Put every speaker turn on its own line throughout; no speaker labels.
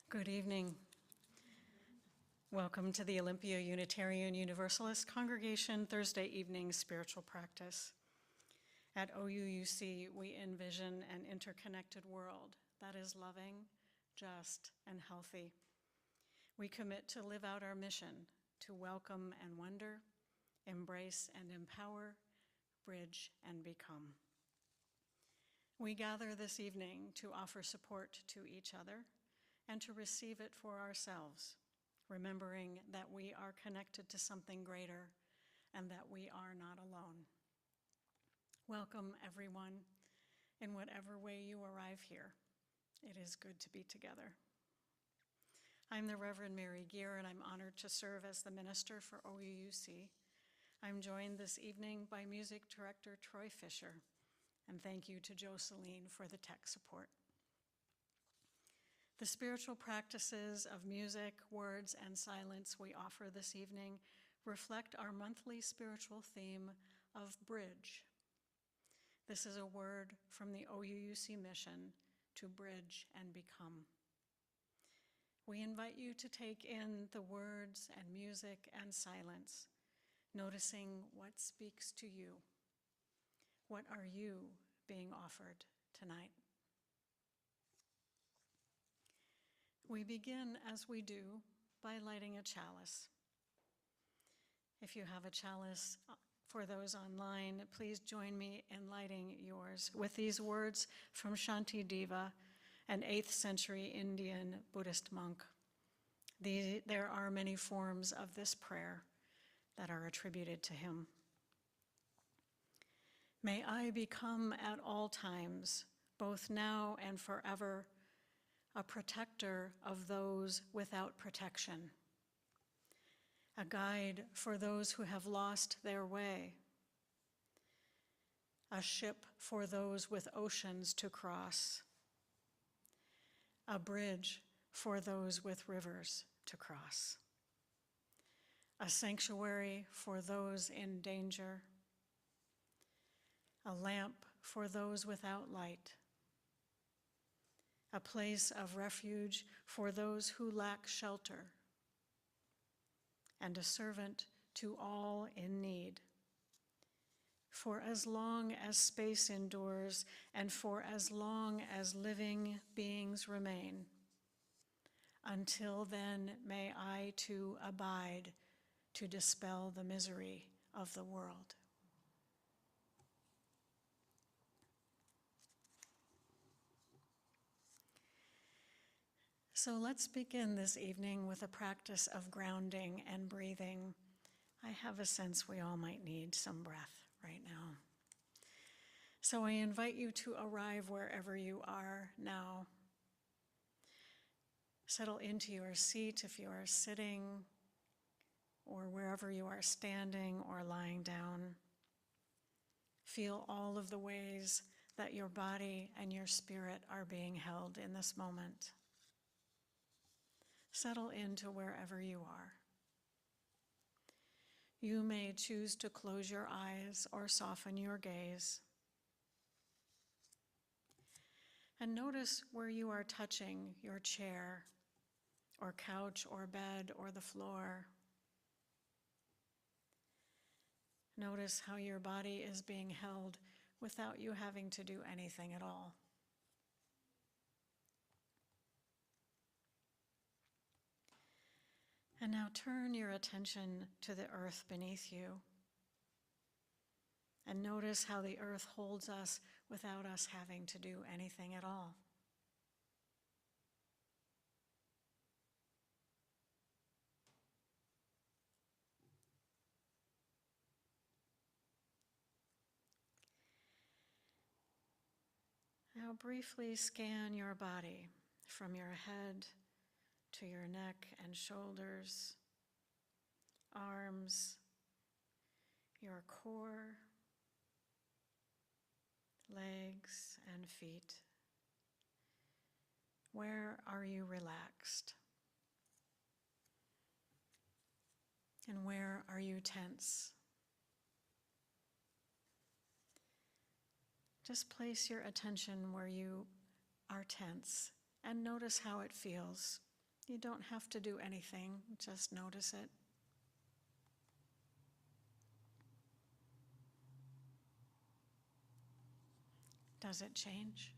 Good evening. Welcome to the Olympia Unitarian Universalist Congregation Thursday evening spiritual practice. At OUUC, we envision an interconnected world that is loving, just, and healthy. We commit to live out our mission to welcome and wonder, embrace and empower, bridge and become. We gather this evening to offer support to each other and to receive it for ourselves, remembering that we are connected to something greater and that we are not alone. Welcome, everyone, in whatever way you arrive here. It is good to be together. I'm the Reverend Mary Geer, and I'm honored to serve as the minister for OUUC. I'm joined this evening by music director Troy Fisher, and thank you to Jocelyn for the tech support. The spiritual practices of music, words, and silence we offer this evening reflect our monthly spiritual theme of bridge. This is a word from the OUUC mission to bridge and become. We invite you to take in the words and music and silence, noticing what speaks to you. What are you being offered tonight? We begin, as we do, by lighting a chalice. If you have a chalice, for those online, please join me in lighting yours with these words from Shantideva, an 8th century Indian Buddhist monk. There are many forms of this prayer that are attributed to him. May I become at all times, both now and forever, a protector of those without protection, a guide for those who have lost their way, a ship for those with oceans to cross, a bridge for those with rivers to cross, a sanctuary for those in danger, a lamp for those without light, a place of refuge for those who lack shelter, and a servant to all in need. For as long as space endures, and for as long as living beings remain, until then may I too abide to dispel the misery of the world. So let's begin this evening with a practice of grounding and breathing. I have a sense we all might need some breath right now. So I invite you to arrive wherever you are now. Settle into your seat if you are sitting, or wherever you are standing or lying down. Feel all of the ways that your body and your spirit are being held in this moment. Settle into wherever you are. You may choose to close your eyes or soften your gaze. And notice where you are touching your chair or couch or bed or the floor. Notice how your body is being held without you having to do anything at all. And now turn your attention to the earth beneath you. And notice how the earth holds us without us having to do anything at all. Now briefly scan your body from your head to your neck and shoulders, arms, your core, legs and feet. Where are you relaxed? And where are you tense? Just place your attention where you are tense and notice how it feels. You don't have to do anything, just notice it. Does it change?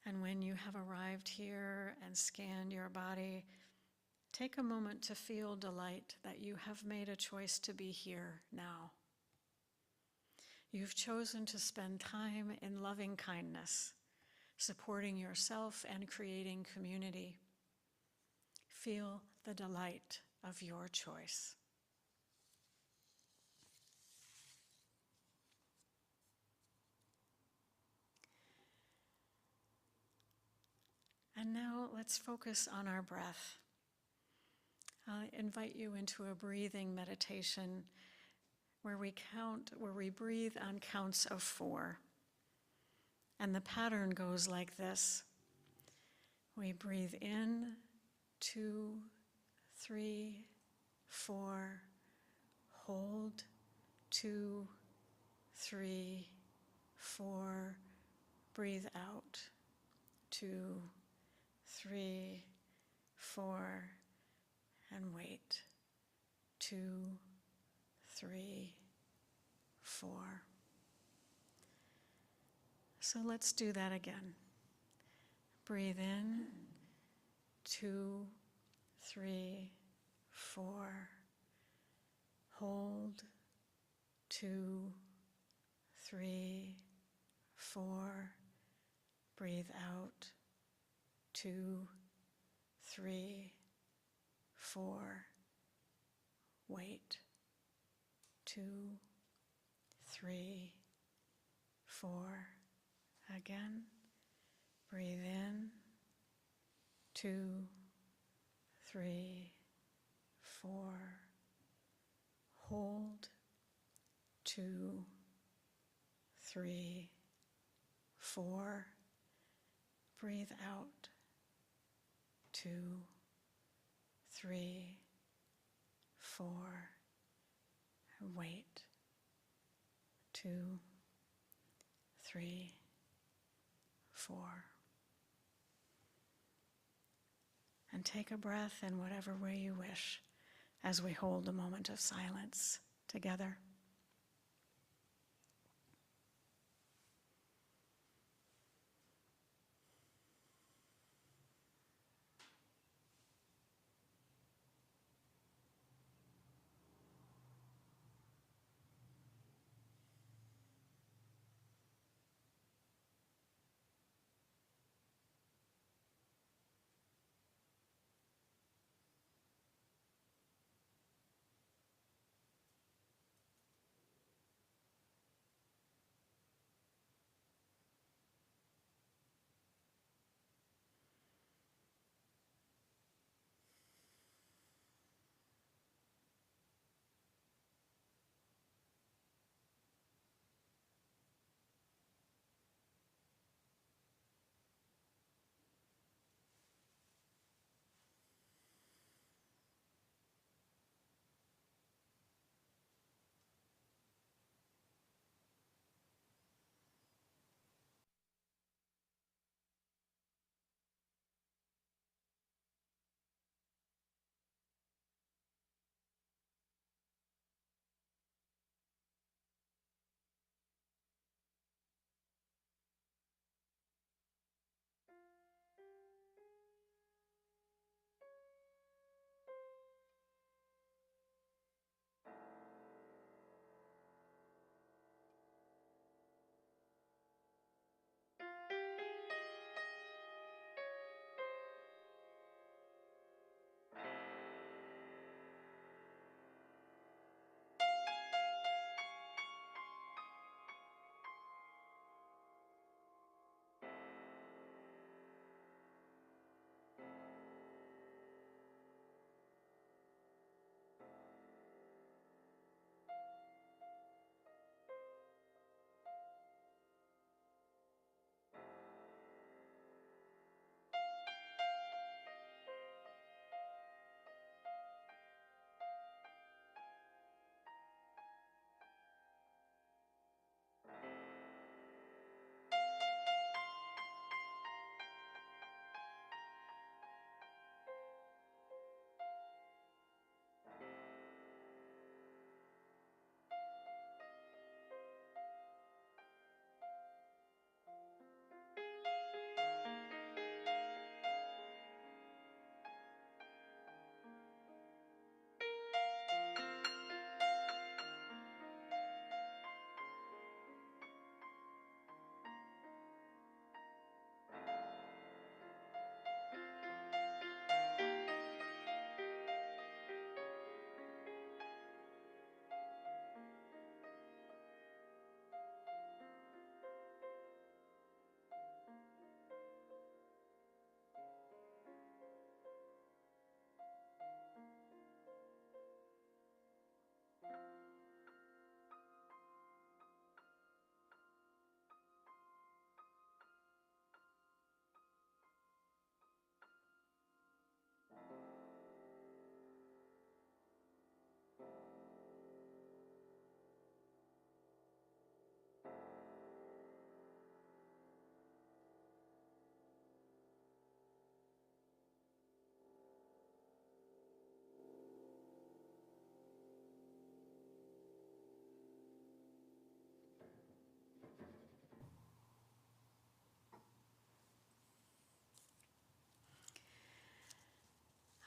And when you have arrived here and scanned your body, take a moment to feel delight that you have made a choice to be here now. You've chosen to spend time in loving kindness, supporting yourself and creating community. Feel the delight of your choice. And now let's focus on our breath. I'll invite you into a breathing meditation where we breathe on counts of 4. And the pattern goes like this. We breathe in, 2, 3, 4, hold, 2, 3, 4, breathe out, 2, 3, 4, and wait, 2, 3, 4. So let's do that again. Breathe in, 2, 3, 4. Hold, 2, 3, 4. Breathe out, 2, 3, 4. Wait, 2, 3, 4. Again, breathe in, 2, 3, 4. Hold, 2, 3, 4. Breathe out, 2, 3, 4. And wait, 2, 3, 4. And take a breath in whatever way you wish as we hold a moment of silence together.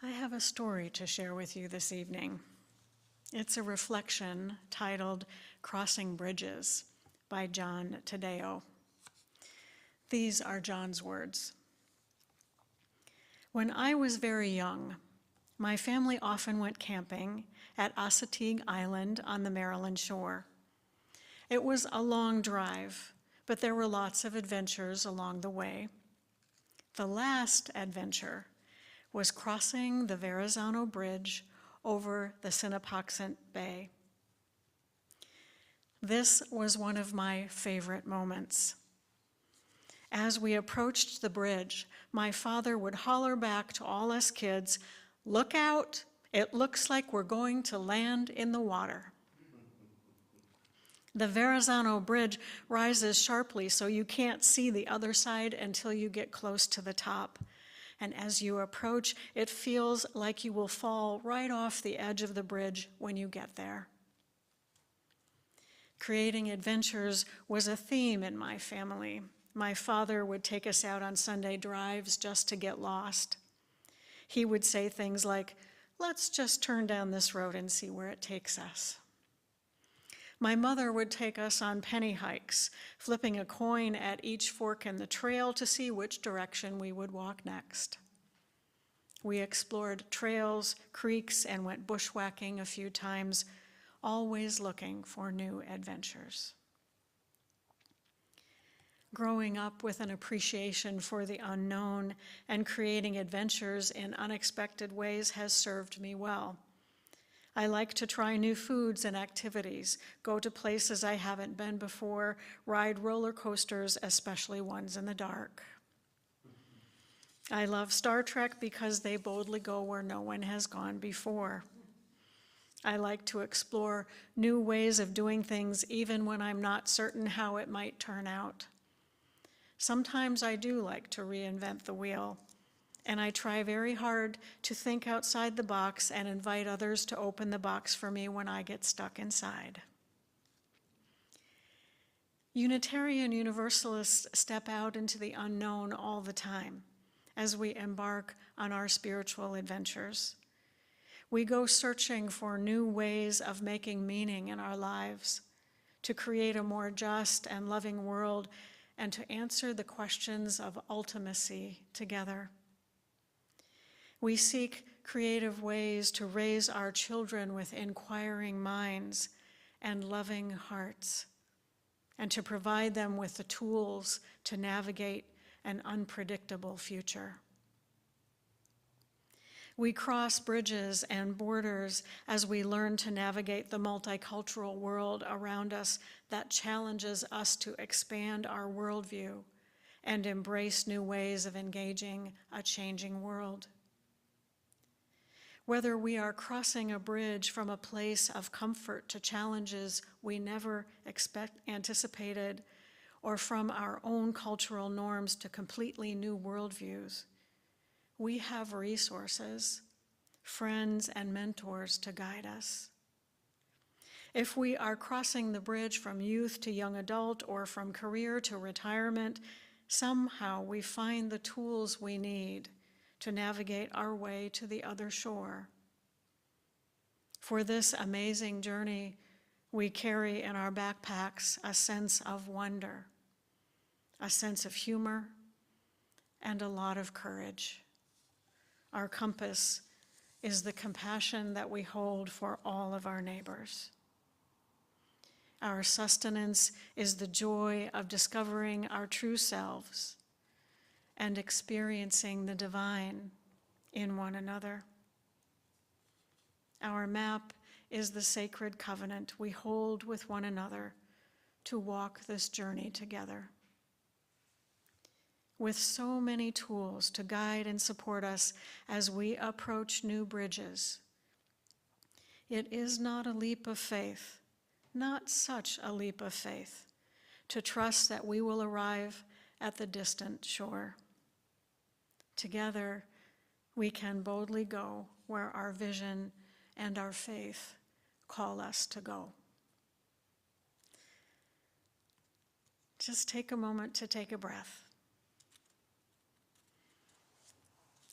I have a story to share with you this evening. It's a reflection titled Crossing Bridges by John Tadeo. These are John's words. When I was very young, my family often went camping at Assateague Island on the Maryland shore. It was a long drive, but there were lots of adventures along the way. The last adventure was crossing the Verrazano Bridge over the Sinapocent Bay. This was one of my favorite moments. As we approached the bridge, my father would holler back to all us kids, "Look out, it looks like we're going to land in the water." The Verrazano Bridge rises sharply, so you can't see the other side until you get close to the top. And as you approach, it feels like you will fall right off the edge of the bridge when you get there. Creating adventures was a theme in my family. My father would take us out on Sunday drives just to get lost. He would say things like, "Let's just turn down this road and see where it takes us." My mother would take us on penny hikes, flipping a coin at each fork in the trail to see which direction we would walk next. We explored trails, creeks, and went bushwhacking a few times, always looking for new adventures. Growing up with an appreciation for the unknown and creating adventures in unexpected ways has served me well. I like to try new foods and activities, go to places I haven't been before, ride roller coasters, especially ones in the dark. I love Star Trek because they boldly go where no one has gone before. I like to explore new ways of doing things even when I'm not certain how it might turn out. Sometimes I do like to reinvent the wheel, and I try very hard to think outside the box and invite others to open the box for me when I get stuck inside. Unitarian Universalists step out into the unknown all the time as we embark on our spiritual adventures. We go searching for new ways of making meaning in our lives, to create a more just and loving world, and to answer the questions of ultimacy together. We seek creative ways to raise our children with inquiring minds and loving hearts, and to provide them with the tools to navigate an unpredictable future. We cross bridges and borders as we learn to navigate the multicultural world around us that challenges us to expand our worldview and embrace new ways of engaging a changing world. Whether we are crossing a bridge from a place of comfort to challenges we never anticipated, or from our own cultural norms to completely new worldviews, we have resources, friends, and mentors to guide us. If we are crossing the bridge from youth to young adult or from career to retirement, somehow we find the tools we need to navigate our way to the other shore. For this amazing journey, we carry in our backpacks a sense of wonder, a sense of humor, and a lot of courage. Our compass is the compassion that we hold for all of our neighbors. Our sustenance is the joy of discovering our true selves and experiencing the divine in one another. Our map is the sacred covenant we hold with one another to walk this journey together. With so many tools to guide and support us as we approach new bridges, it is not a leap of faith, not such a leap of faith, to trust that we will arrive at the distant shore. Together, we can boldly go where our vision and our faith call us to go. Just take a moment to take a breath.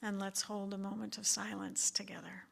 And let's hold a moment of silence together.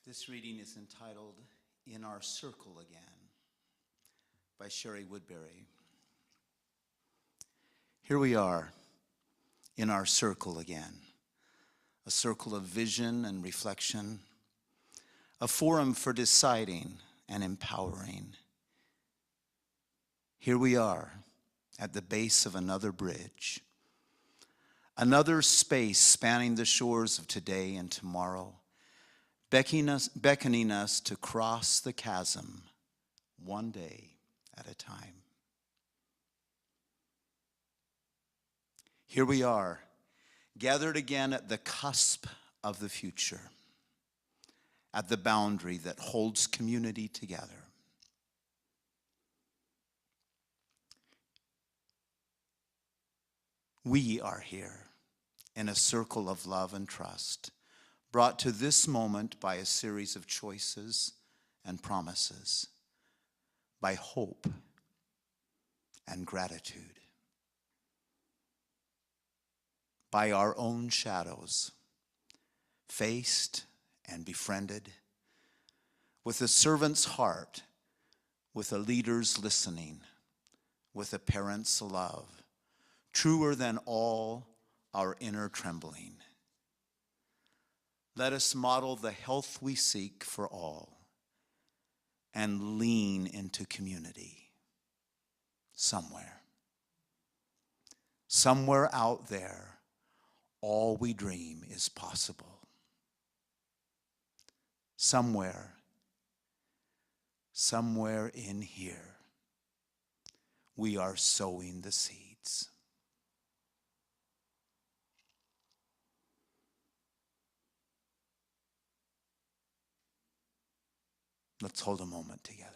This reading is entitled In Our Circle Again by Woodbury. Here we are in our circle again, a circle of vision and reflection, a forum for deciding and empowering. Here we are at the base of another bridge, another space spanning the shores of today and tomorrow, beckoning us to cross the chasm one day at a time. Here we are, gathered again at the cusp of the future, at the boundary that holds community together. We are here in a circle of love and trust, brought to this moment by a series of choices and promises, by hope and gratitude, by our own shadows, faced and befriended, with a servant's heart, with a leader's listening, with a parent's love, truer than all our inner trembling. Let us model the health we seek for all, and lean into community somewhere. Somewhere out there, all we dream is possible. Somewhere in here, we are sowing the seeds. Let's hold a moment together.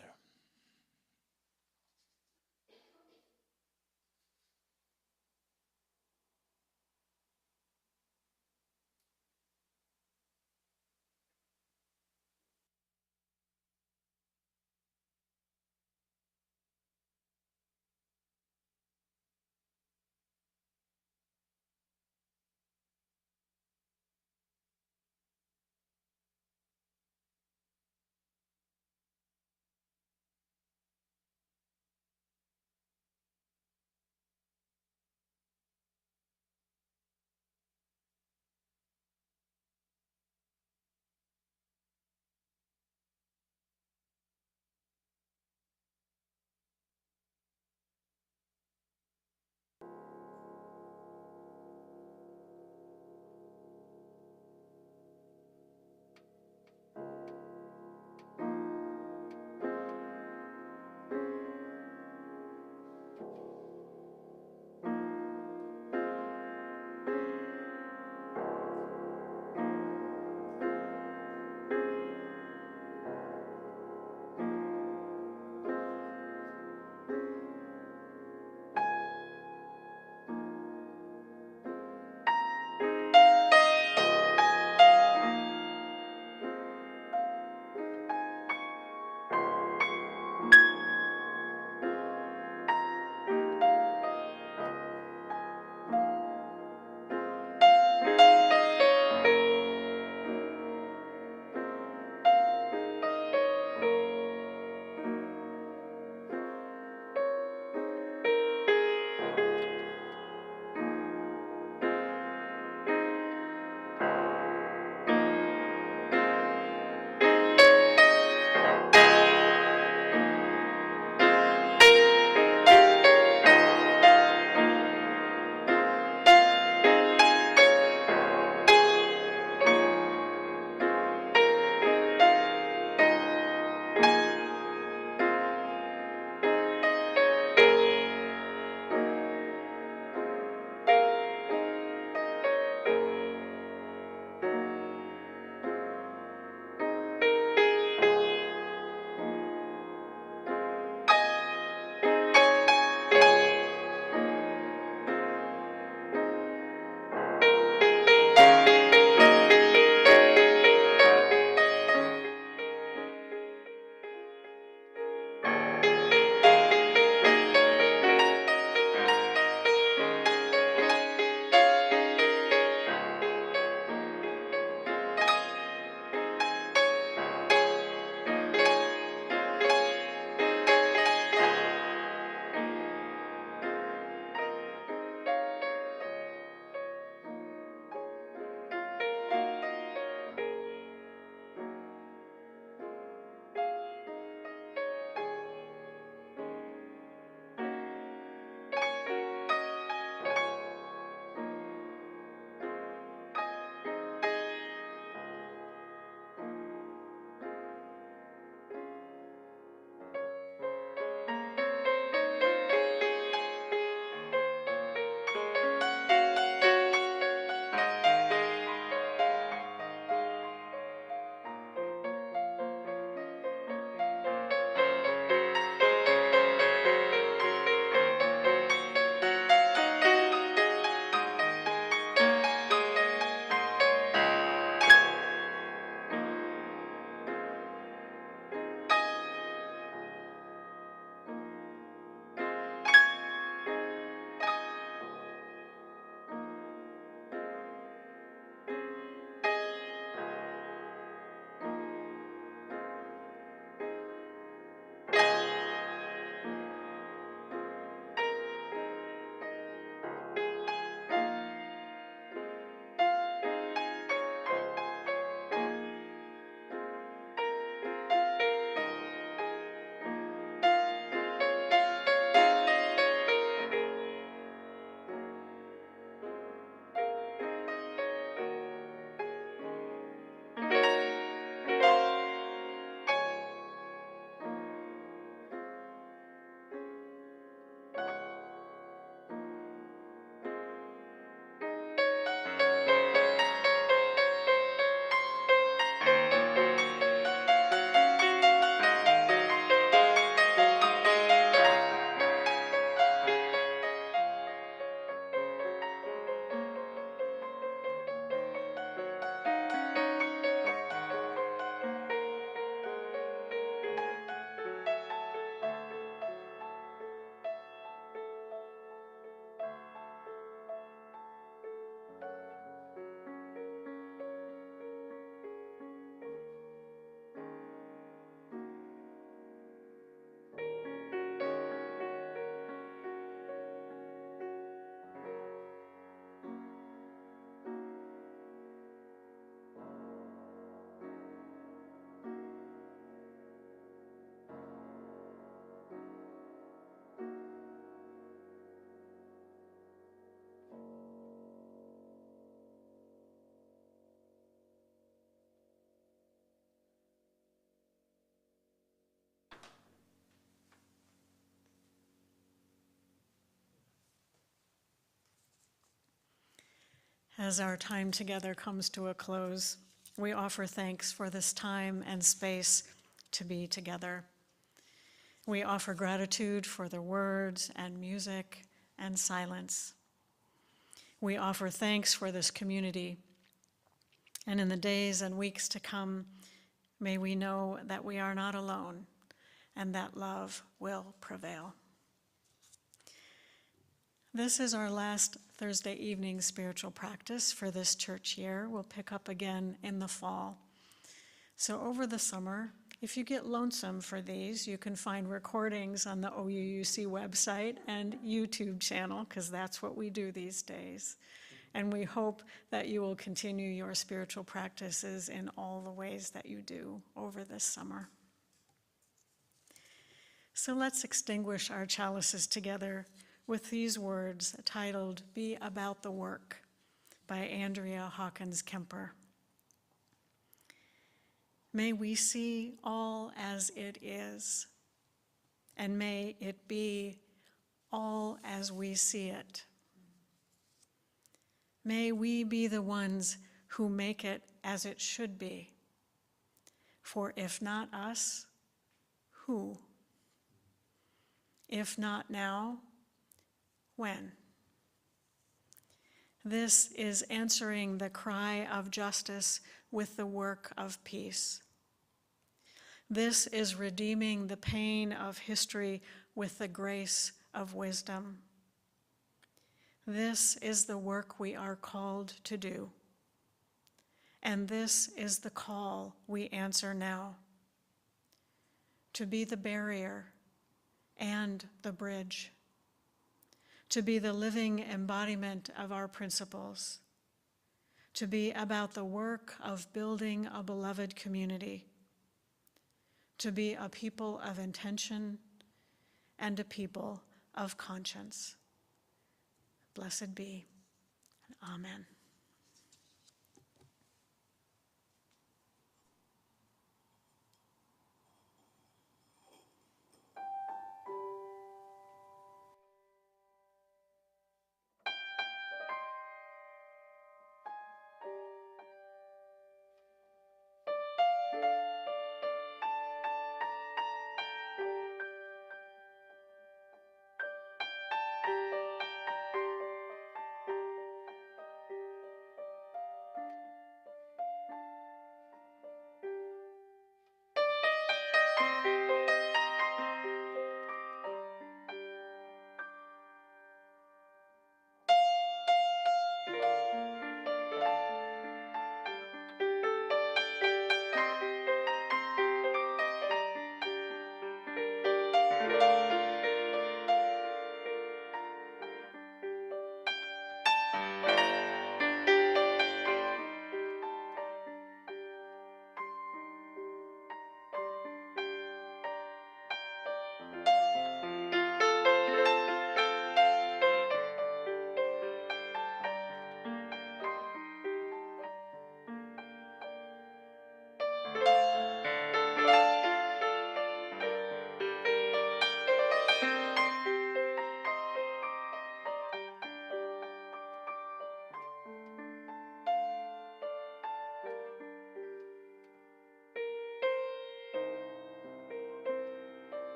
As our time together comes to a close, we offer thanks for this time and space to be together. We offer gratitude for the words and music and silence. We offer thanks for this community. And in the days and weeks to come, may we know that we are not alone and that love will prevail. This is our last Thursday evening spiritual practice for this church year. We'll pick up again in the fall. So over the summer, if you get lonesome for these, you can find recordings on the OUUC website and YouTube channel, because that's what we do these days. And we hope that you will continue your spiritual practices in all the ways that you do over this summer. So let's extinguish our chalices together with these words titled "Be About the Work" by Andrea Hawkins Kemper. May we see all as it is, and may it be all as we see it. May we be the ones who make it as it should be. For if not us, who? If not now, when? This is answering the cry of justice with the work of peace. This is redeeming the pain of history with the grace of wisdom. This is the work we are called to do. And this is the call we answer now. To be the barrier and the bridge. To be the living embodiment of our principles. To be about the work of building a beloved community. To be a people of intention and a people of conscience. Blessed be. Amen.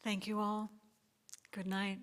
Thank you all. Good night.